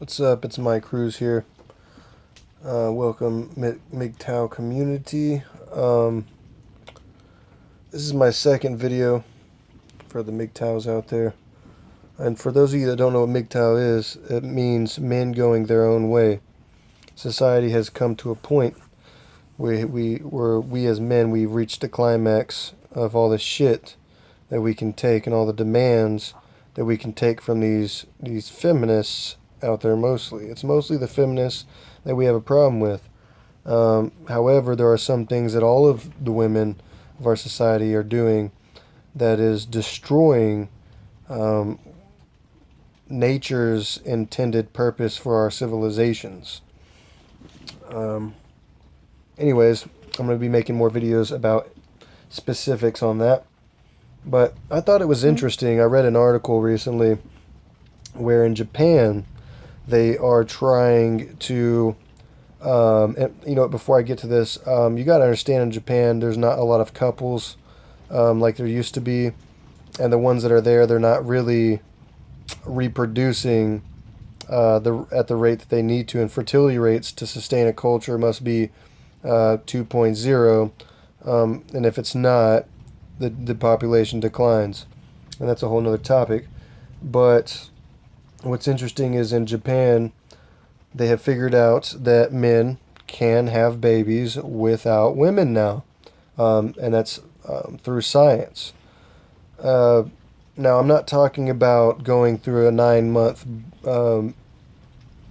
What's up? It's Mike Cruz here. Welcome, MGTOW community. This is my second video for the MGTOWs out there. And for those of you that don't know what MGTOW is, it means men going their own way. Society has come to a point where we as men, we've reached the climax of all the shit that we can take and all the demands that we can take from these feminists out there mostly. It's mostly the feminists that we have a problem with. However, there are some things that all of the women of our society are doing that is destroying nature's intended purpose for our civilizations. Anyways, I'm going to be making more videos about specifics on that. But I thought it was interesting. I read an article recently where in Japan they are trying to, and, before I get to this, you got to understand in Japan there's not a lot of couples like there used to be. And the ones that are there, they're not really reproducing at the rate that they need to. And fertility rates to sustain a culture must be 2.0. And if it's not, the population declines. And that's a whole nother topic. But what's interesting is in Japan, they have figured out that men can have babies without women now. And that's through science. Now, I'm not talking about going through a 9-month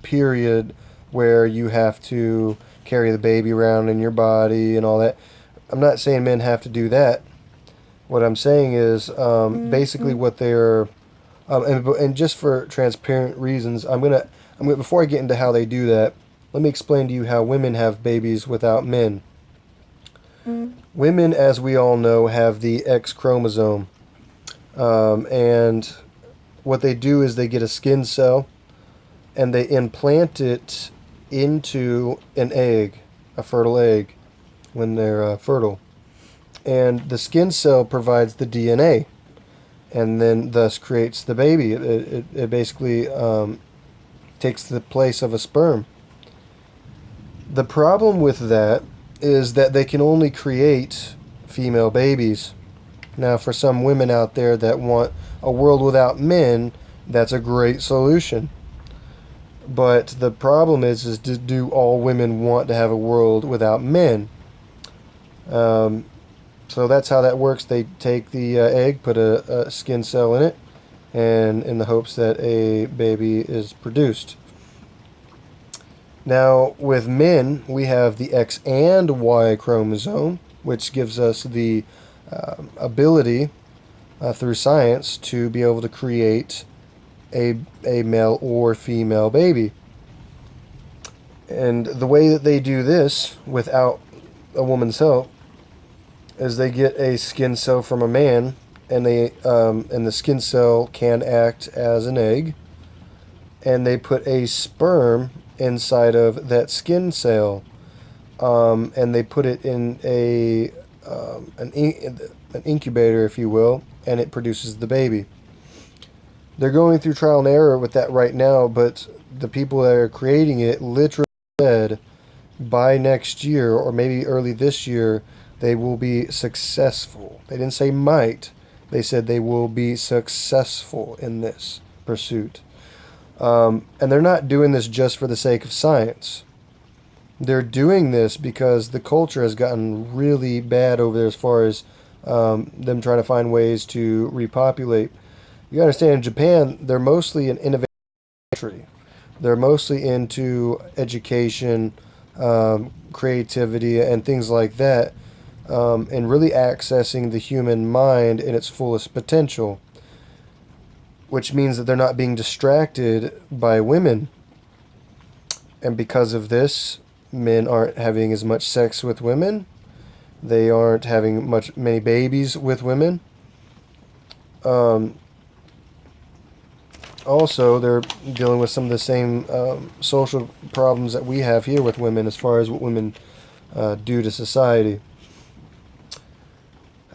period where you have to carry the baby around in your body and all that. I'm not saying men have to do that. What I'm saying is basically what they're, and just for transparent reasons, I'm gonna before I get into how they do that, let me explain to you how women have babies without men. Women, as we all know, have the X chromosome, and what they do is they get a skin cell, and they implant it into an egg, a fertile egg, when they're fertile. And the skin cell provides the DNA and then thus creates the baby. It basically takes the place of a sperm. The problem with that is that they can only create female babies. Now, for some women out there that want a world without men, that's a great solution. But the problem is do all women want to have a world without men? So that's how that works. They take the egg, put a skin cell in it, and in the hopes that a baby is produced. Now, with men, we have the X and Y chromosome, which gives us the ability through science to be able to create a male or female baby. And the way that they do this without a woman's help is they get a skin cell from a man, and the skin cell can act as an egg, and they put a sperm inside of that skin cell, and they put it in an incubator, if you will, and it produces the baby. They're going through trial and error with that right now, but the people that are creating it literally said by next year, or maybe early this year, they will be successful. They didn't say might. They said they will be successful in this pursuit. And they're not doing this just for the sake of science. They're doing this because the culture has gotten really bad over there as far as them trying to find ways to repopulate. You understand, in Japan, they're mostly an innovative country. They're mostly into education, creativity, and things like that. And really accessing the human mind in its fullest potential, which means that they're not being distracted by women. And because of this, men aren't having as much sex with women. They aren't having many babies with women. Also, they're dealing with some of the same social problems that we have here with women as far as what women do to society.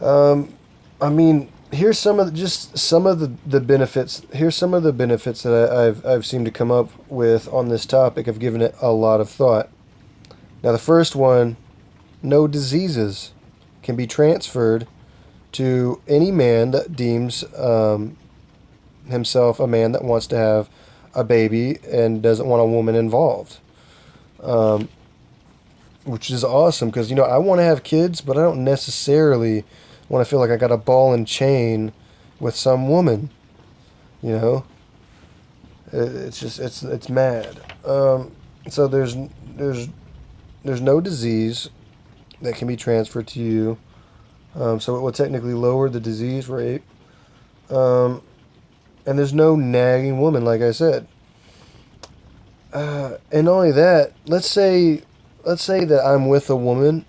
I mean, here's some of the benefits. Here's some of the benefits that I've seemed to come up with on this topic. I've given it a lot of thought. Now, the first one, no diseases can be transferred to any man that deems himself a man that wants to have a baby and doesn't want a woman involved. Which is awesome because, I want to have kids, but I don't necessarily want to feel like I got a ball and chain with some woman. It's just, it's mad. So there's no disease that can be transferred to you. So it will technically lower the disease rate. And there's no nagging woman, like I said. And not only that, let's say that I'm with a woman,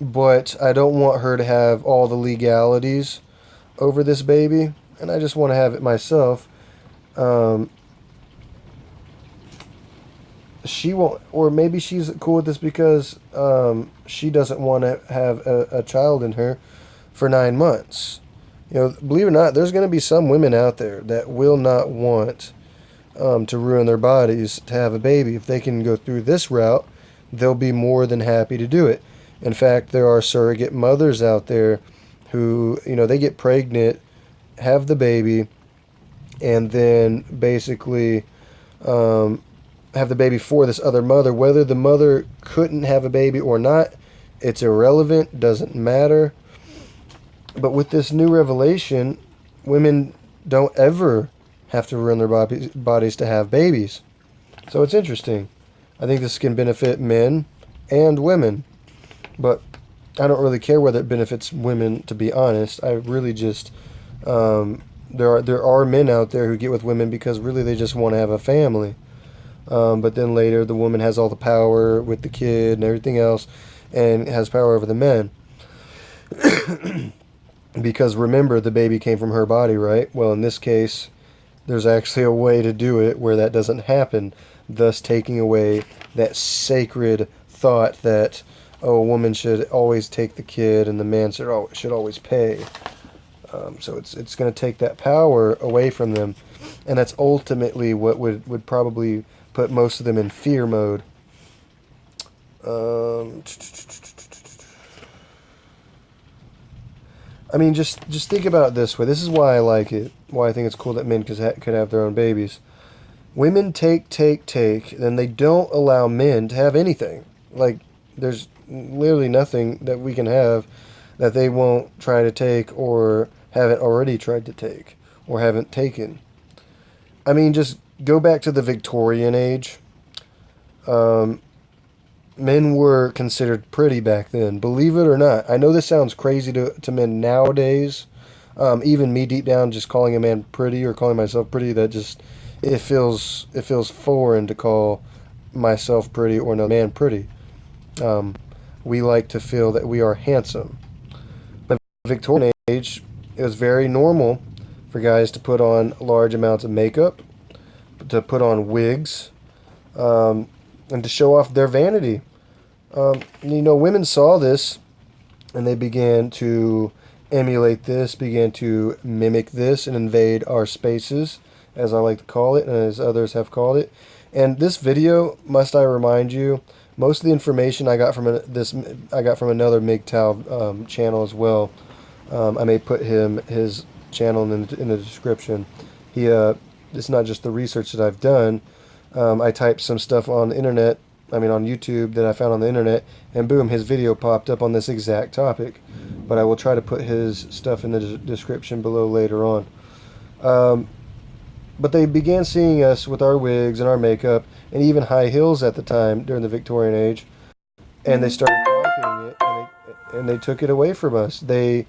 but I don't want her to have all the legalities over this baby, and I just want to have it myself. She won't, or maybe she's cool with this because she doesn't want to have a child in her for 9 months. Believe it or not, there's going to be some women out there that will not want to ruin their bodies to have a baby. If they can go through this route, they'll be more than happy to do it. In fact, there are surrogate mothers out there who, they get pregnant, have the baby, and then basically have the baby for this other mother. Whether the mother couldn't have a baby or not, it's irrelevant, doesn't matter. But with this new revelation, women don't ever have to ruin their bodies to have babies. So it's interesting. I think this can benefit men and women. But I don't really care whether it benefits women, to be honest. I really just... there are men out there who get with women because really they just want to have a family. But then later the woman has all the power with the kid and everything else and has power over the men. Because remember, the baby came from her body, right? Well, in this case, there's actually a way to do it where that doesn't happen, thus taking away that sacred thought that, a woman should always take the kid and the man should always pay. So it's going to take that power away from them, and that's ultimately what would probably put most of them in fear mode. I mean, just think about it this way. This is why I like it. Why I think it's cool that men could have their own babies. Women take, then they don't allow men to have anything. Like, there's literally nothing that we can have that they won't try to take or haven't already tried to take or haven't taken. I mean, just go back to the Victorian age. Men were considered pretty back then, believe it or not. I know this sounds crazy to men nowadays. Even me deep down just calling a man pretty or calling myself pretty, that just, it feels foreign to call myself pretty or another man pretty. We like to feel that we are handsome. But in the Victorian age, it was very normal for guys to put on large amounts of makeup, to put on wigs, and to show off their vanity. Women saw this, and they began to emulate this, began to mimic this, and invade our spaces, as I like to call it, and as others have called it. And this video, must I remind you, most of the information I got from another MGTOW channel as well. I may put his channel in the description. It's not just the research that I've done. I typed some stuff on the internet, on YouTube that I found on the internet, and boom, his video popped up on this exact topic. But I will try to put his stuff in the description below later on. But they began seeing us with our wigs and our makeup and even high heels at the time during the Victorian age, and they started copying it, and they took it away from us. They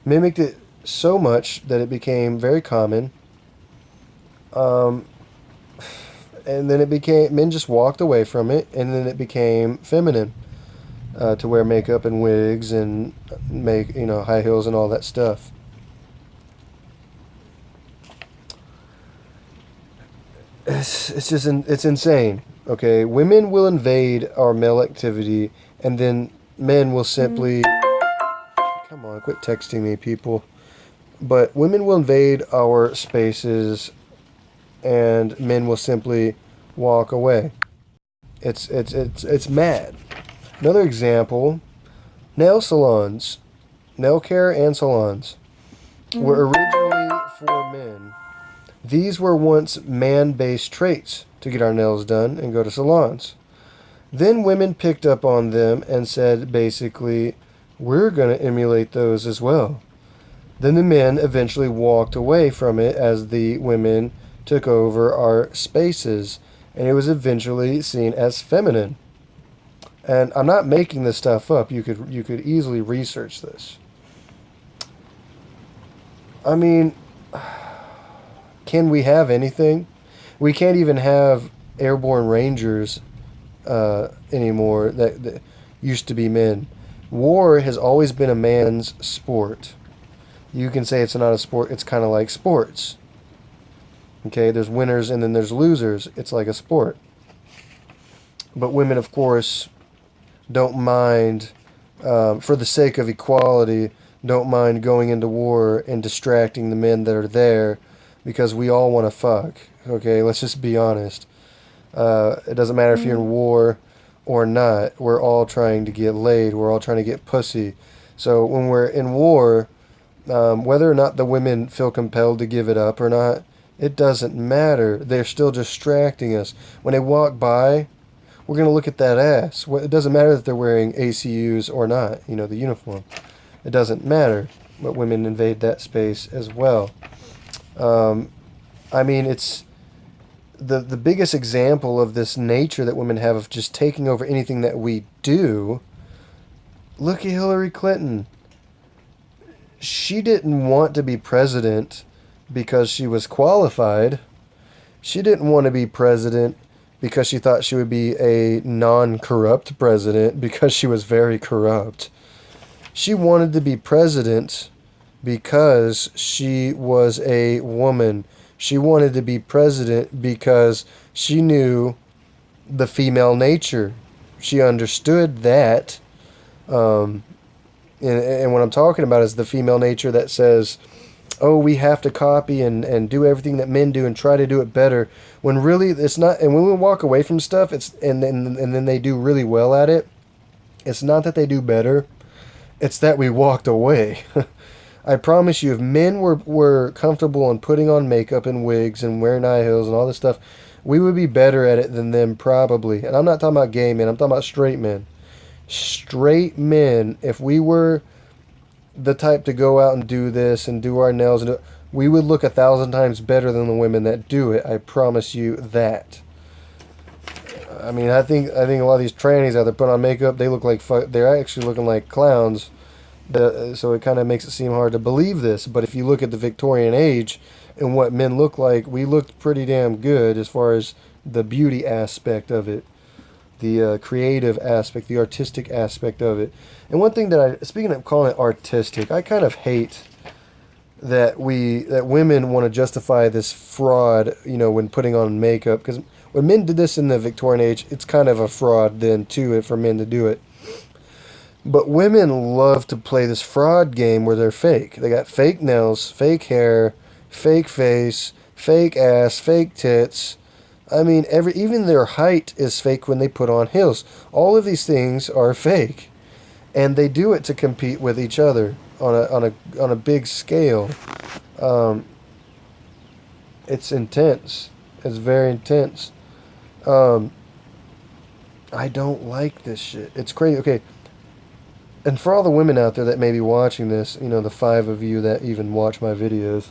mimicked it so much that it became very common. And then men just walked away from it, and then it became feminine to wear makeup and wigs and make, high heels and all that stuff. It's insane. Okay, women will invade our male activity, and then men will simply... Come on, quit texting me, people. But women will invade our spaces, and men will simply walk away. It's mad. Another example: nail salons, nail care and salons were originally for men. These were once man-based traits to get our nails done and go to salons. Then women picked up on them and said, basically, we're going to emulate those as well. Then the men eventually walked away from it as the women took over our spaces, and it was eventually seen as feminine. And I'm not making this stuff up. You could easily research this. I mean, can we have anything? We can't even have airborne rangers anymore that used to be men. War has always been a man's sport. You can say it's not a sport. It's kind of like sports. Okay, there's winners and then there's losers. It's like a sport. But women, of course, don't mind, for the sake of equality, don't mind going into war and distracting the men that are there, because we all want to fuck. Okay, let's just be honest. It doesn't matter if you're in war or not. We're all trying to get laid. We're all trying to get pussy. So when we're in war, whether or not the women feel compelled to give it up or not, it doesn't matter. They're still distracting us. When they walk by, we're going to look at that ass. It doesn't matter that they're wearing ACUs or not, the uniform. It doesn't matter. But women invade that space as well. I mean, it's the biggest example of this nature that women have of just taking over anything that we do. Look at Hillary Clinton. She didn't want to be president because she was qualified. She didn't want to be president because she thought she would be a non-corrupt president because she was very corrupt. She wanted to be president because she was a woman. She wanted to be president because she knew the female nature. She understood that. And what I'm talking about is the female nature that says, oh, we have to copy and do everything that men do and try to do it better. When really it's not. And when we walk away from stuff, and then they do really well at it, it's not that they do better. It's that we walked away. I promise you, if men were comfortable in putting on makeup and wigs and wearing high heels and all this stuff, we would be better at it than them probably. And I'm not talking about gay men. I'm talking about straight men. Straight men, if we were the type to go out and do this and do our nails, we would look 1,000 times better than the women that do it. I promise you that. I mean, I think a lot of these trannies out there put on makeup, they look like they're actually looking like clowns. So it kind of makes it seem hard to believe this. But if you look at the Victorian age and what men look like, we looked pretty damn good as far as the beauty aspect of it, the creative aspect, the artistic aspect of it. And one thing speaking of calling it artistic, I kind of hate that women want to justify this fraud, when putting on makeup, because when men did this in the Victorian age, it's kind of a fraud then too for men to do it. But women love to play this fraud game where they're fake. They got fake nails, fake hair, fake face, fake ass, fake tits. I mean, even their height is fake when they put on heels. All of these things are fake, and they do it to compete with each other on a big scale. It's intense. It's very intense. I don't like this shit. It's crazy. Okay. And for all the women out there that may be watching this, the 5 of you that even watch my videos,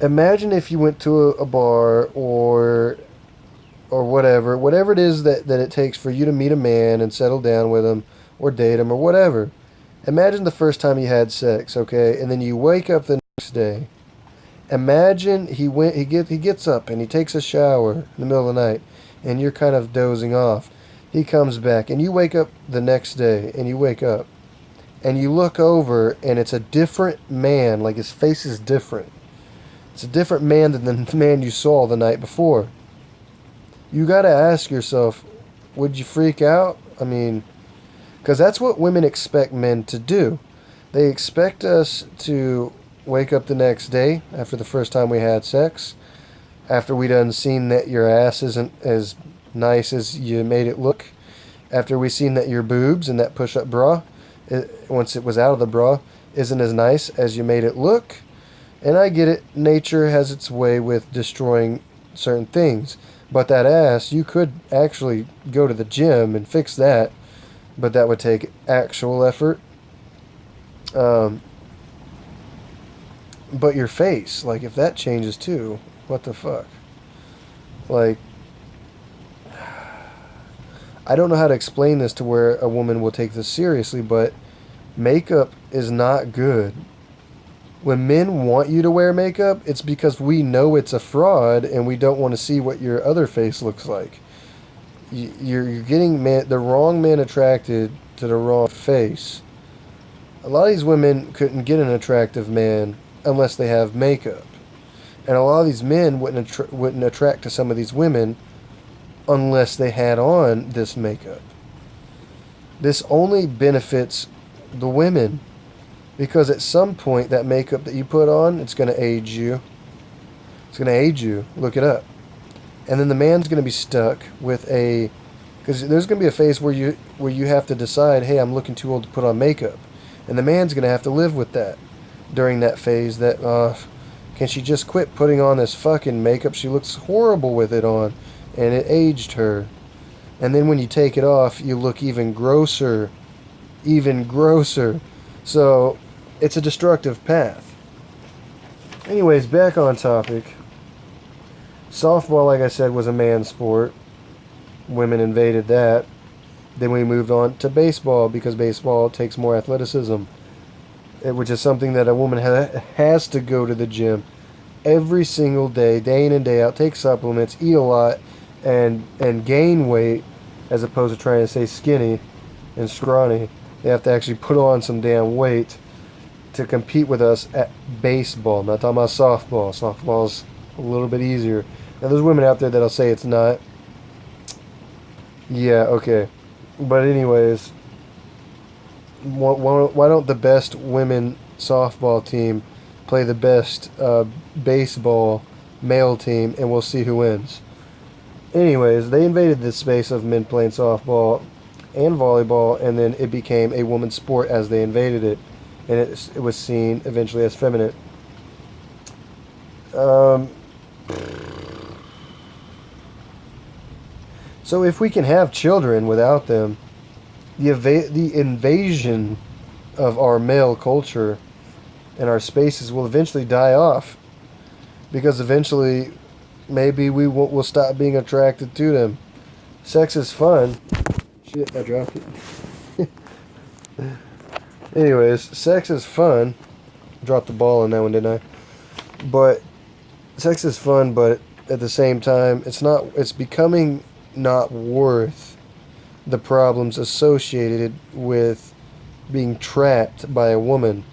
imagine if you went to a bar or whatever it is that it takes for you to meet a man and settle down with him or date him or whatever. Imagine the first time you had sex, okay, and then you wake up the next day. Imagine he gets up and he takes a shower in the middle of the night, and you're kind of dozing off. He comes back, and you wake up the next day, and you wake up, and you look over, and it's a different man, like his face is different. It's a different man than the man you saw the night before. You gotta ask yourself, would you freak out? I mean, because that's what women expect men to do. They expect us to wake up the next day after the first time we had sex, after we done seen that your ass isn't as nice as you made it look, after we seen that your boobs and that push-up bra, once it was out of the bra, isn't as nice as you made it look. And I get it, nature has its way with destroying certain things. But that ass, you could actually go to the gym and fix that, but that would take actual effort. But your face, like, if that changes too, what the fuck? Like, I don't know how to explain this to where a woman will take this seriously, but makeup is not good. When men want you to wear makeup, it's because we know it's a fraud and we don't want to see what your other face looks like. You're getting the wrong man attracted to the wrong face. A lot of these women couldn't get an attractive man unless they have makeup. And a lot of these men wouldn't attract to some of these women unless they had on this makeup. This only benefits the women. Because at some point, that makeup that you put on, it's going to age you. It's going to age you. Look it up. And then the man's going to be stuck with a... Because there's going to be a phase where you have to decide, hey, I'm looking too old to put on makeup. And the man's going to have to live with that during that phase that, can she just quit putting on this fucking makeup? She looks horrible with it on. And it aged her. And then when you take it off, you look even grosser. Even grosser. So, it's a destructive path. Anyways, back on topic. Softball, like I said, was a man's sport. Women invaded that. Then we moved on to baseball because baseball takes more athleticism, which is something that a woman has to go to the gym every single day, day in and day out, take supplements, eat a lot, and gain weight as opposed to trying to stay skinny and scrawny. They have to actually put on some damn weight to compete with us at baseball. I'm not talking about softball. Softball's a little bit easier. Now, there's women out there that'll say it's not. Yeah, okay. But anyways, why don't the best women softball team play the best baseball male team, and we'll see who wins. Anyways, they invaded this space of men playing softball and volleyball, and then it became a woman's sport as they invaded it, and it was seen eventually as feminine. So if we can have children without them, the invasion of our male culture and our spaces will eventually die off, because eventually maybe we'll stop being attracted to them. Sex is fun. Shit, I dropped it. Anyways, sex is fun. Dropped the ball on that one, didn't I? But sex is fun, but at the same time, it's becoming not worth the problems associated with being trapped by a woman.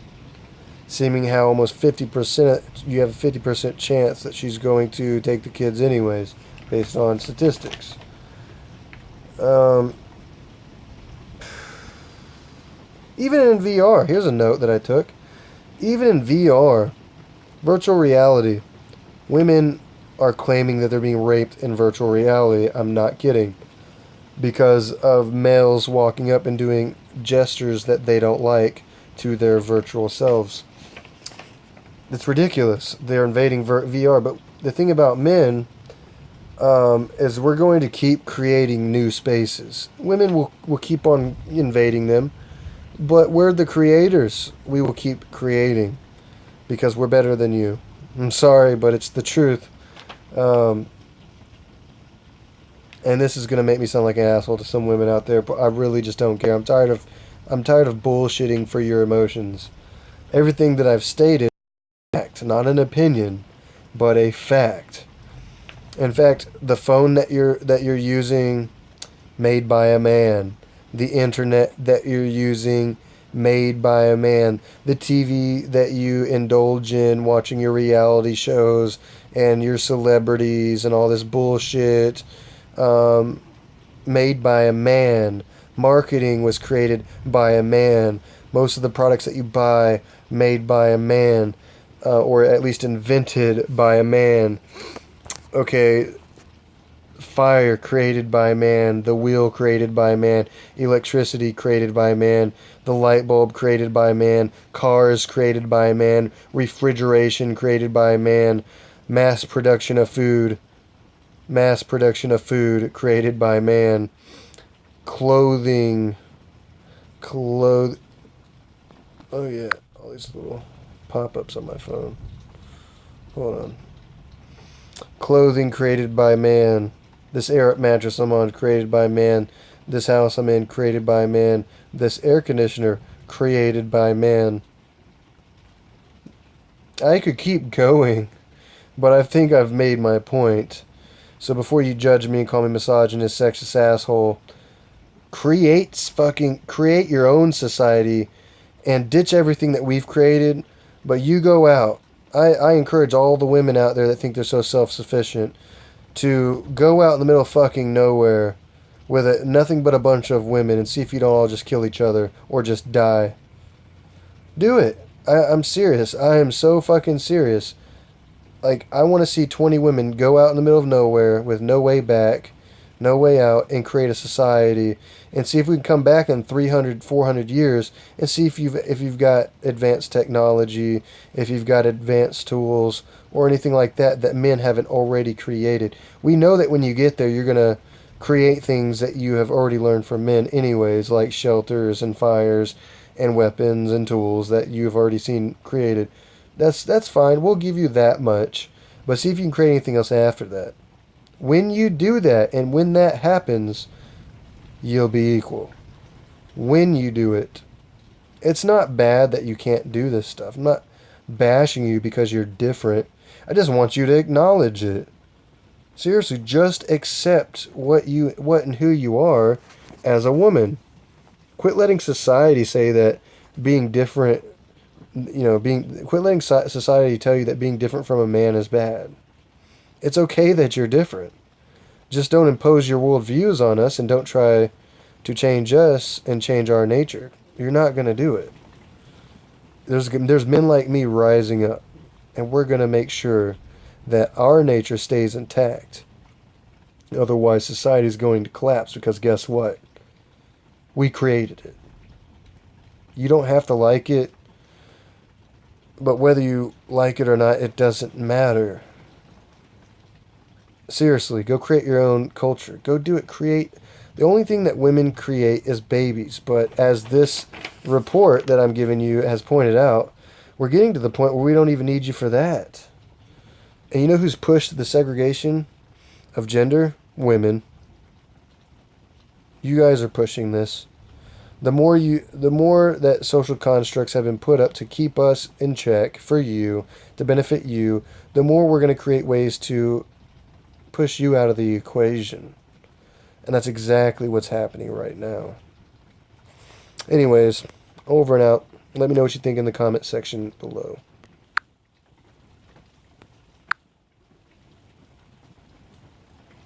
Seeming how almost 50%, you have a 50% chance that she's going to take the kids anyways, based on statistics. Even in VR, here's a note that I took. Even in VR, virtual reality, women are claiming that they're being raped in virtual reality. I'm not kidding. Because of males walking up and doing gestures that they don't like to their virtual selves. It's ridiculous. They're invading VR. But the thing about men is we're going to keep creating new spaces. Women will keep on invading them. But we're the creators. We will keep creating because we're better than you. I'm sorry, but it's the truth. And this is gonna make me sound like an asshole to some women out there, but I really just don't care. I'm tired of bullshitting for your emotions. Everything that I've stated is a fact, not an opinion, but a fact. In fact, the phone that you're using, made by a man. The internet that you're using, made by a man. The TV that you indulge in, watching your reality shows and your celebrities and all this bullshit, made by a man. Marketing was created by a man. Most of the products that you buy, made by a man. or at least invented by a man. Okay, fire created by man, the wheel created by man, electricity created by man, the light bulb created by man, cars created by man, refrigeration created by man, mass production of food, created by man, clothing, cloth. Oh yeah, all these little pop-ups on my phone. Hold on. Clothing created by man. This air mattress I'm on created by man. This house I'm in created by man. This air conditioner created by man. I could keep going, but I think I've made my point. So before you judge me and call me misogynist, sexist asshole, create your own society and ditch everything that we've created, but you go out. I encourage all the women out there that think they're so self-sufficient to go out in the middle of fucking nowhere with nothing but a bunch of women and see if you don't all just kill each other or just die. Do it. I'm serious. I am so fucking serious. Like, I want to see 20 women go out in the middle of nowhere with no way back, no way out, and create a society and see if we can come back in 300, 400 years and see if you've got advanced technology, if you've got advanced tools or anything like that that men haven't already created. We know that when you get there, you're going to create things that you have already learned from men anyways, like shelters and fires and weapons and tools that you've already seen created. That's fine. We'll give you that much. But see if you can create anything else after that. When you do that and when that happens, you'll be equal. When you do it. It's not bad that you can't do this stuff. I'm not bashing you because you're different. I just want you to acknowledge it. Seriously, just accept what and who you are as a woman. Quit letting society say that being different, quit letting society tell you that being different from a man is bad. It's okay that you're different. Just don't impose your worldviews on us and don't try to change us and change our nature. You're not going to do it. There's men like me rising up, and we're going to make sure that our nature stays intact. Otherwise, society is going to collapse because guess what? We created it. You don't have to like it, but whether you like it or not, it doesn't matter. Seriously, go create your own culture. Go do it. Create. The only thing that women create is babies. But as this report that I'm giving you has pointed out, we're getting to the point where we don't even need you for that. And you know who's pushed the segregation of gender? Women. You guys are pushing this. The more that social constructs have been put up to keep us in check for you, to benefit you, the more we're going to create ways to push you out of the equation. And that's exactly what's happening right now. Anyways, over and out. Let me know what you think in the comment section below.